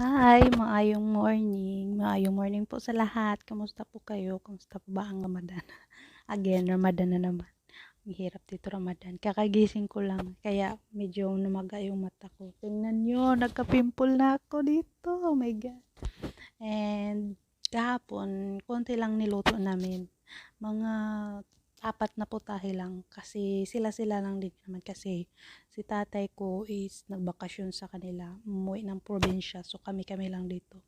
Hi, maayong morning. Maayong morning po sa lahat. Kamusta po kayo? Kamusta po ba ang Ramadan? Again, Ramadan na naman. Ang hirap dito Ramadan. Kakagising ko lang. Kaya medyo namaga yung mata ko. Tingnan nyo, nagka-pimple na ako dito. Oh my God. And kahapon, konti lang niluto namin. Mga apat na putahe lang. Kasi sila-sila lang din naman. Kasi si tatay ko is nagbakasyon sa kanila. Umuwi ng probinsya. So kami-kami lang dito.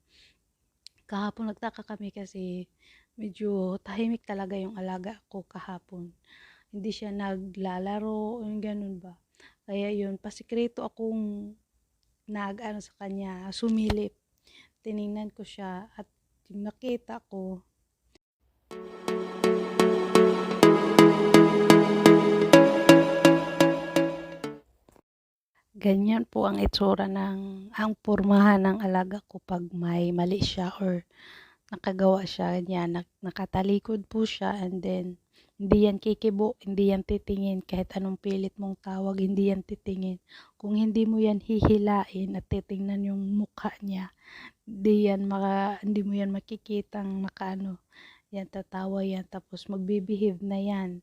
Kahapon nagtaka kami kasi medyo tahimik talaga yung alaga ko kahapon. Hindi siya naglalaro, yung ganun ba. Kaya yun, pasikreto akong nag-ano sa kanya, sumilip. Tiningnan ko siya at yung nakita ko, ganyan po ang itsura ang pormahan ng alaga ko pag may mali siya or nakagawa siya niya, nakatalikod po siya and then hindi yan kikibo, hindi yan titingin kahit anong pilit mong tawag, hindi yan titingin. Kung hindi mo yan hihilain at titingnan yung mukha niya, hindi mo yan makikitang nakaano, yan tatawa yan tapos magbe-behave na yan.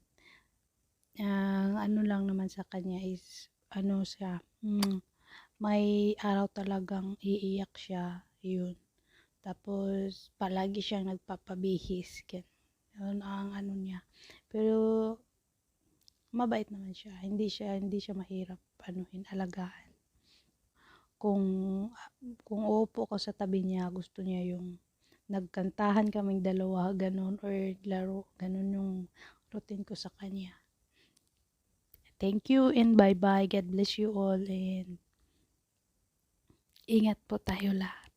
Ang ano lang naman sa kanya is ano siya, may araw talagang iiyak siya, yun. Tapos palagi siyang nagpapabihis. Yun ang ano niya. Pero mabait naman siya. Hindi siya mahirap alagaan. Kung kung uupo ko sa tabi niya, gusto niya yung nagkantahan kaming dalawa, ganun, or laro, ganun yung routine ko sa kanya. Thank you and bye-bye. God bless you all and ingat po tayo lahat.